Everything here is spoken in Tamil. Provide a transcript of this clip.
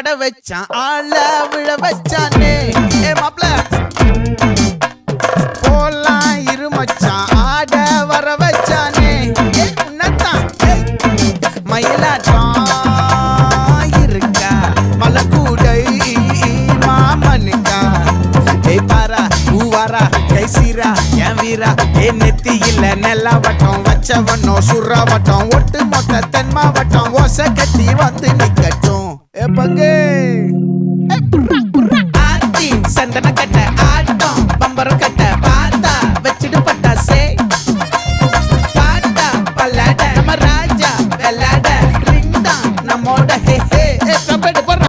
ஆட வச்சான் ஆள விழ வச்சானே ஏ மாப்ள போலாம் இரு மச்சான் ஆட வர வச்சானே ஏ உன்னதான் மயிலாட்டம் இருக்கா மலக்கூடை மாமனுக்கா ஏய் பாரா பூவாரா கைசீரா என் வீரா ஏ நெத்தி இல்ல நெல்லாவட்டம் வச்சவனும் சுறாவட்டம் ஒட்டு மொத்த தென் மாவட்டம் ஓசை கட்டி வந்து நிக்கட்டும் ஏ பங்கே